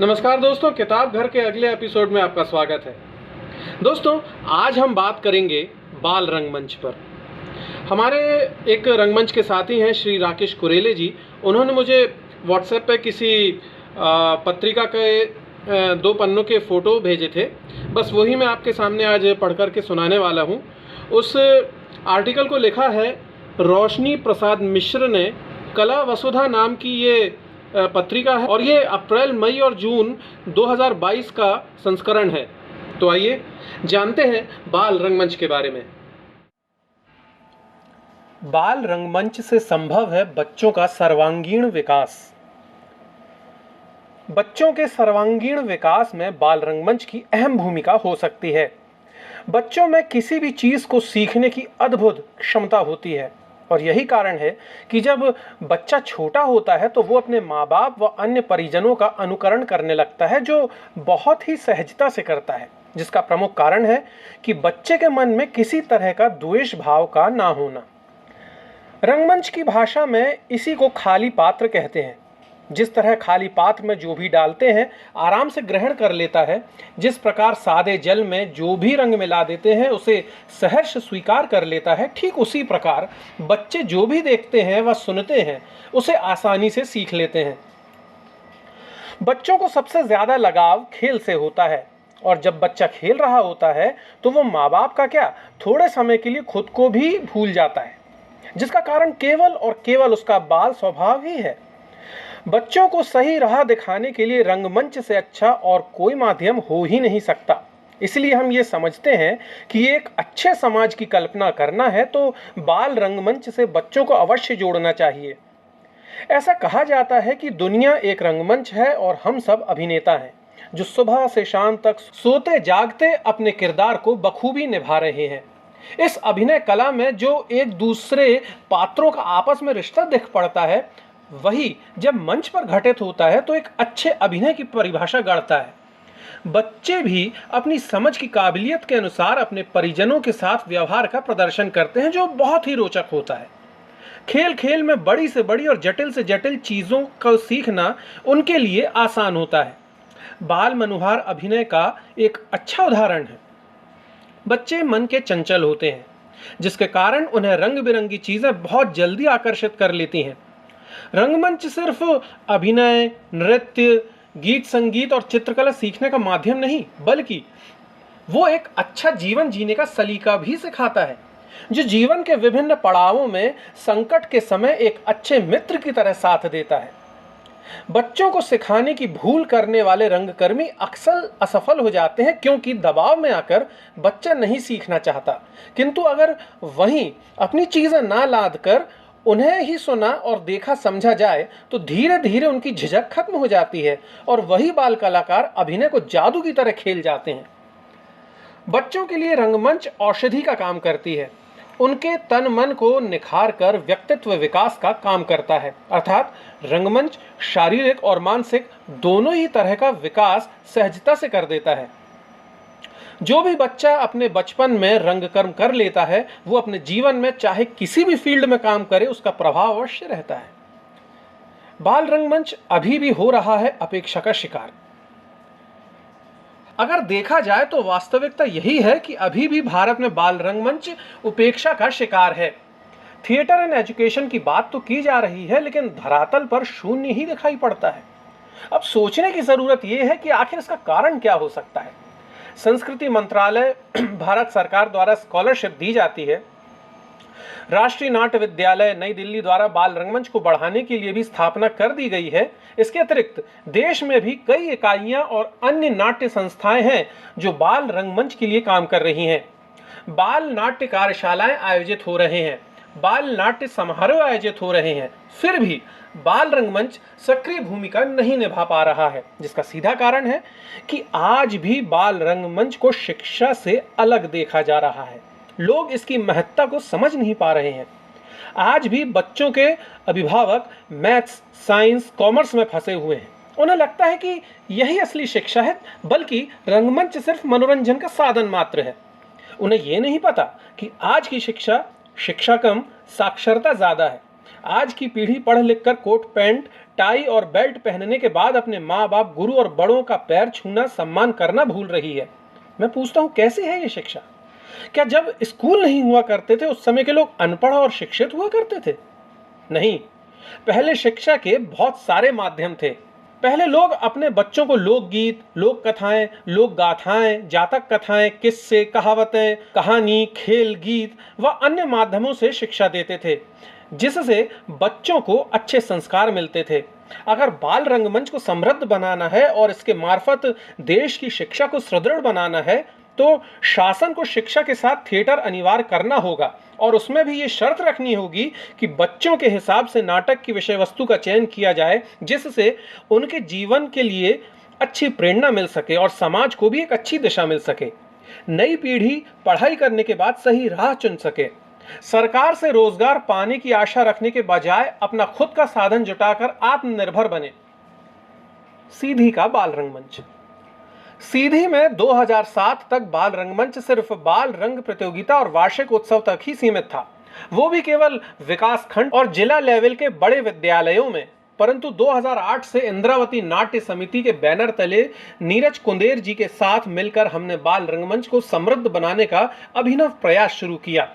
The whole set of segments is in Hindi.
नमस्कार दोस्तों, किताब घर के अगले एपिसोड में आपका स्वागत है। दोस्तों, आज हम बात करेंगे बाल रंगमंच पर। हमारे एक रंगमंच के साथी हैं श्री राकेश कुरेले जी। उन्होंने मुझे व्हाट्सएप पे किसी पत्रिका के 2 पन्नों के फ़ोटो भेजे थे। बस वही मैं आपके सामने आज पढ़ कर के सुनाने वाला हूँ। उस आर्टिकल को लिखा है रोशनी प्रसाद मिश्र ने। कला वसुधा नाम की ये पत्रिका है और ये अप्रैल, मई और जून 2022 का संस्करण है। तो आइए जानते हैं बाल रंगमंच के बारे में। बाल रंगमंच से संभव है बच्चों का सर्वांगीण विकास। बच्चों के सर्वांगीण विकास में बाल रंगमंच की अहम भूमिका हो सकती है। बच्चों में किसी भी चीज को सीखने की अद्भुत क्षमता होती है और यही कारण है कि जब बच्चा छोटा होता है तो वो अपने माँ बाप व अन्य परिजनों का अनुकरण करने लगता है, जो बहुत ही सहजता से करता है, जिसका प्रमुख कारण है कि बच्चे के मन में किसी तरह का द्वेष भाव का ना होना। रंगमंच की भाषा में इसी को खाली पात्र कहते हैं। जिस तरह खाली पात्र में जो भी डालते हैं आराम से ग्रहण कर लेता है, जिस प्रकार सादे जल में जो भी रंग मिला देते हैं उसे सहर्ष स्वीकार कर लेता है, ठीक उसी प्रकार बच्चे जो भी देखते हैं व सुनते हैं उसे आसानी से सीख लेते हैं। बच्चों को सबसे ज्यादा लगाव खेल से होता है और जब बच्चा खेल रहा होता है तो वो माँ बाप का क्या, थोड़े समय के लिए खुद को भी भूल जाता है, जिसका कारण केवल और केवल उसका बाल स्वभाव ही है। बच्चों को सही राह दिखाने के लिए रंगमंच से अच्छा और कोई माध्यम हो ही नहीं सकता। इसलिए हम ये समझते हैं कि एक अच्छे समाज की कल्पना करना है तो बाल रंगमंच से बच्चों को अवश्य जोड़ना चाहिए। ऐसा कहा जाता है कि दुनिया एक रंगमंच है और हम सब अभिनेता हैं, जो सुबह से शाम तक सोते जागते अपने किरदार को बखूबी निभा रहे हैं। इस अभिनय कला में जो एक दूसरे पात्रों का आपस में रिश्ता दिख पड़ता है, वही जब मंच पर घटित होता है तो एक अच्छे अभिनय की परिभाषा गढ़ता है। बच्चे भी अपनी समझ की काबिलियत के अनुसार अपने परिजनों के साथ व्यवहार का प्रदर्शन करते हैं, जो बहुत ही रोचक होता है। खेल खेल में बड़ी से बड़ी और जटिल से जटिल चीजों को सीखना उनके लिए आसान होता है। बाल मनोहार अभिनय का एक अच्छा उदाहरण है। बच्चे मन के चंचल होते हैं, जिसके कारण उन्हें रंग बिरंगी चीजें बहुत जल्दी आकर्षित कर लेती हैं। रंगमंच सिर्फ अभिनय, नृत्य, गीत संगीत और चित्रकला सीखने का माध्यम नहीं, बल्कि वो एक अच्छा जीवन जीने का सलीका भी सिखाता है, जो जीवन के विभिन्न पड़ावों में संकट के समय एक अच्छे मित्र की तरह साथ देता है। बच्चों को सिखाने की भूल करने वाले रंगकर्मी अक्सर असफल हो जाते हैं, क्योंकि दबाव में आकर बच्चा नहीं सीखना चाहता, किंतु अगर वहीं अपनी चीजें ना लाद कर उन्हें ही सुना और देखा समझा जाए तो धीरे धीरे उनकी झिझक खत्म हो जाती है और वही बाल कलाकार अभिनय को जादू की तरह खेल जाते हैं। बच्चों के लिए रंगमंच औषधि का काम करती है। उनके तन मन को निखार कर व्यक्तित्व विकास का काम करता है। अर्थात रंगमंच शारीरिक और मानसिक दोनों ही तरह का विकास सहजता से कर देता है। जो भी बच्चा अपने बचपन में रंगकर्म कर लेता है, वो अपने जीवन में चाहे किसी भी फील्ड में काम करे, उसका प्रभाव अवश्य रहता है। बाल रंगमंच अभी भी हो रहा है अपेक्षा का शिकार। अगर देखा जाए तो वास्तविकता यही है कि अभी भी भारत में बाल रंगमंच उपेक्षा का शिकार है। थिएटर एंड एजुकेशन की बात तो की जा रही है, लेकिन धरातल पर शून्य ही दिखाई पड़ता है। अब सोचने की जरूरत यह है कि आखिर इसका कारण क्या हो सकता है। संस्कृति मंत्रालय भारत सरकार द्वारा स्कॉलरशिप दी जाती है। राष्ट्रीय नाट्य विद्यालय नई दिल्ली द्वारा बाल रंगमंच को बढ़ाने के लिए भी स्थापना कर दी गई है। इसके अतिरिक्त देश में भी कई इकाइयां और अन्य नाट्य संस्थाएं हैं जो बाल रंगमंच के लिए काम कर रही हैं। बाल नाट्य कार्यशालाएं आयोजित हो रहे हैं, बाल नाट्य समारोह आयोजित हो रहे हैं, फिर भी बाल रंगमंच सक्रिय भूमिका नहीं निभा पा रहा है, जिसका सीधा कारण है कि आज भी बाल रंगमंच को शिक्षा से अलग देखा जा रहा है। लोग इसकी महत्ता को समझ नहीं पा रहे हैं। आज भी बच्चों के अभिभावक मैथ्स, साइंस, कॉमर्स में फंसे हुए हैं। उन्हें लगता है कि यही असली शिक्षा है, बल्कि रंगमंच सिर्फ मनोरंजन का साधन मात्र है। उन्हें यह नहीं पता कि आज की शिक्षा कम, साक्षरता ज्यादा है। आज की पीढ़ी पढ़ लिख कर कोट पैंट, टाई और बेल्ट पहनने के बाद अपने माँ बाप, गुरु और बड़ों का पैर छूना, सम्मान करना भूल रही है। मैं पूछता हूँ, कैसी है ये शिक्षा? क्या जब स्कूल नहीं हुआ करते थे उस समय के लोग अनपढ़ और शिक्षित हुआ करते थे? नहीं, पहले शिक्षा के बहुत सारे माध्यम थे। पहले लोग अपने बच्चों को लोकगीत, लोक कथाएं, लोक गाथाएं, जातक कथाएं, किस्से, कहावतें, कहानी, खेल, गीत व अन्य माध्यमों से शिक्षा देते थे, जिससे बच्चों को अच्छे संस्कार मिलते थे। अगर बाल रंगमंच को समृद्ध बनाना है और इसके मार्फत देश की शिक्षा को सुदृढ़ बनाना है, तो शासन को शिक्षा के साथ थिएटर अनिवार्य करना होगा और उसमें भी ये शर्त रखनी होगी कि बच्चों के हिसाब से नाटक की विषय वस्तु का चयन किया जाए, जिससे उनके जीवन के लिए अच्छी प्रेरणा मिल सके और समाज को भी एक अच्छी दिशा मिल सके। नई पीढ़ी पढ़ाई करने के बाद सही राह चुन सके। सरकार से रोजगार पाने की आशा रखने के बजाय अपना खुद का साधन जुटाकर आत्मनिर्भर बने। सीधी का बाल रंगमंच। सीधी में 2007 तक बाल रंगमंच सिर्फ बाल रंग प्रतियोगिता और वार्षिक उत्सव तक ही सीमित था, वो भी केवल विकास खंड और जिला लेवल के बड़े विद्यालयों में। परंतु 2008 से इंद्रावती नाट्य समिति के बैनर तले नीरज कुंदेर जी के साथ मिलकर हमने बाल रंगमंच को समृद्ध बनाने का अभिनव प्रयास शुरू किया।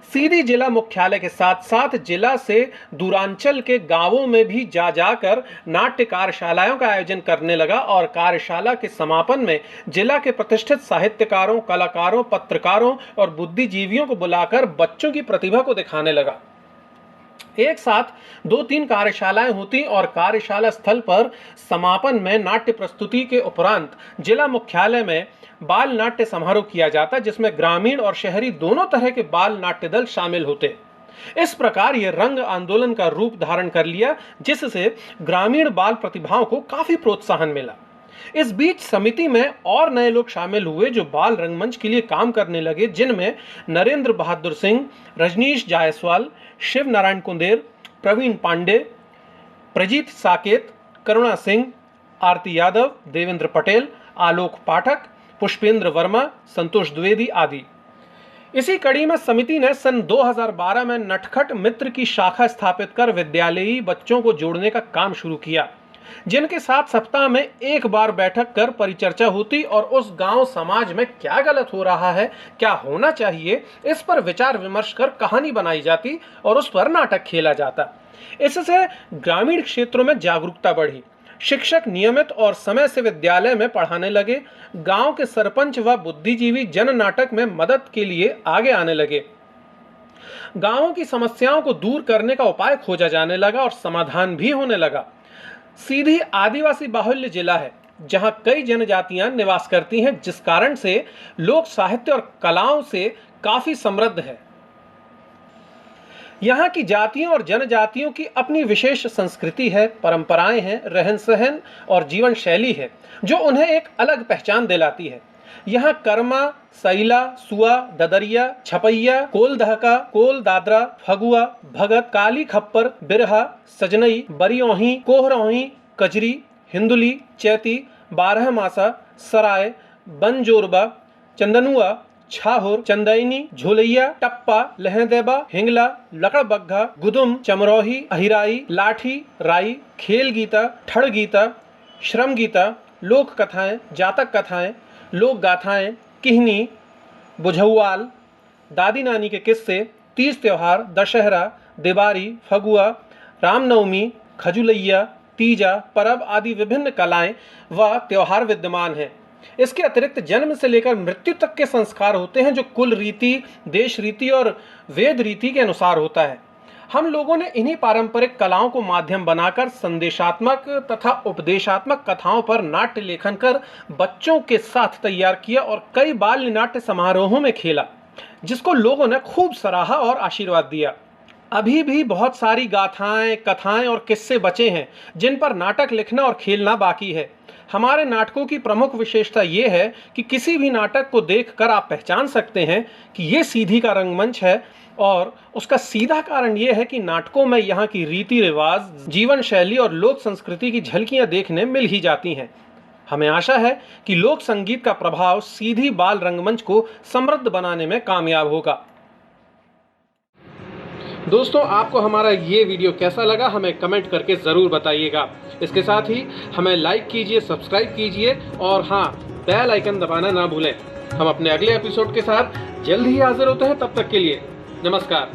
सीधी जिला मुख्यालय के साथ साथ जिला से दूरांचल के गांवों में भी जा जाकर नाट्य कार्यशालाओं का आयोजन करने लगा और कार्यशाला के समापन में जिला के प्रतिष्ठित साहित्यकारों, कलाकारों, पत्रकारों और बुद्धिजीवियों को बुलाकर बच्चों की प्रतिभा को दिखाने लगा। एक साथ 2-3 कार्यशालाएं होती और कार्यशाला स्थल पर समापन में नाट्य प्रस्तुति के उपरांत जिला मुख्यालय में बाल नाट्य समारोह किया जाता, जिसमें ग्रामीण और शहरी दोनों तरह के बाल नाट्य दल शामिल होते। इस प्रकार यह रंग आंदोलन का रूप धारण कर लिया, जिससे ग्रामीण बाल प्रतिभाओं को काफी प्रोत्साहन मिला। इस बीच समिति में और नए लोग शामिल हुए जो बाल रंगमंच के लिए काम करने लगे, जिनमें नरेंद्र बहादुर सिंह, रजनीश जायसवाल, शिव नारायण कुंदेर, प्रवीण पांडे, प्रजीत साकेत, करुणा सिंह, आरती यादव, देवेंद्र पटेल, आलोक पाठक, पुष्पेंद्र वर्मा, संतोष द्विवेदी आदि। इसी कड़ी में समिति ने सन 2012 में नटखट मित्र की शाखा स्थापित कर विद्यालयी बच्चों को जोड़ने का काम शुरू किया, जिनके साथ सप्ताह में एक बार बैठक कर परिचर्चा होती और उस गांव समाज में क्या गलत हो रहा है, क्या होना चाहिए, इस पर विचार विमर्श कर कहानी बनाई जाती और उस पर नाटक खेला जाता। इससे ग्रामीण क्षेत्रों में जागरूकता बढ़ी, शिक्षक नियमित और समय से विद्यालय में पढ़ाने लगे, गांव के सरपंच व बुद्धिजीवी जन नाटक में मदद के लिए आगे आने लगे, गांवों की समस्याओं को दूर करने का उपाय खोजा जाने लगा और समाधान भी होने लगा। सीधी आदिवासी बाहुल्य जिला है, जहां कई जनजातियां निवास करती हैं, जिस कारण से लोक साहित्य और कलाओं से काफी समृद्ध है। यहाँ की जातियों और जनजातियों की अपनी विशेष संस्कृति है, परंपराएं हैं, रहन सहन और जीवन शैली है, जो उन्हें एक अलग पहचान दिलाती है। यहाँ कर्मा, सैला, सुआ, ददरिया, छपैया, कोल दहका, कोल दादरा, फगुआ, भगत, काली खप्पर, बिरहा, सजनई, बरियोही, कोहरोही, कजरी, हिंदुली, चैती, बारह मासा, सराय, बनजोरबा, चंदनुआ, छाहुर, चंदैनी, झोलैया, टप्पा, लहदेबा, हिंगला, लकड़बग्घा, गुदुम, चमरोही, अहिराई, लाठी, राई, खेल गीता, ठड़ गीता, श्रम गीता, लोक कथाएं, जातक कथाएं, लोक गाथाएं, किहनी, बुझौवाल, दादी नानी के किस्से, तीज त्योहार, दशहरा, दिवारी, फगुआ, रामनवमी, खजुलैया, तीजा, परब आदि विभिन्न कलाएं व त्योहार विद्यमान हैं। इसके अतिरिक्त जन्म से लेकर मृत्यु तक के संस्कार होते हैं, जो कुल रीति, देश रीति और वेद रीति के अनुसार होता है। हम लोगों ने इन्हीं पारंपरिक कलाओं को माध्यम बनाकर संदेशात्मक तथा उपदेशात्मक कथाओं पर नाट्य लेखन कर बच्चों के साथ तैयार किया और कई बाल नाट्य समारोहों में खेला, जिसको लोगों ने खूब सराहा और आशीर्वाद दिया। अभी भी बहुत सारी गाथाएं, कथाएं और किस्से बचे हैं, जिन पर नाटक लिखना और खेलना बाकी है। हमारे नाटकों की प्रमुख विशेषता ये है कि किसी भी नाटक को देखकर आप पहचान सकते हैं कि ये सीधी का रंगमंच है, और उसका सीधा कारण ये है कि नाटकों में यहाँ की रीति रिवाज, जीवन शैली और लोक संस्कृति की झलकियाँ देखने मिल ही जाती हैं। हमें आशा है कि लोक संगीत का प्रभाव सीधी बाल रंगमंच को समृद्ध बनाने में कामयाब होगा। दोस्तों, आपको हमारा ये वीडियो कैसा लगा हमें कमेंट करके ज़रूर बताइएगा। इसके साथ ही हमें लाइक कीजिए, सब्सक्राइब कीजिए और हाँ, बेल आइकन दबाना ना भूलें। हम अपने अगले एपिसोड के साथ जल्द ही हाजिर होते हैं। तब तक के लिए नमस्कार।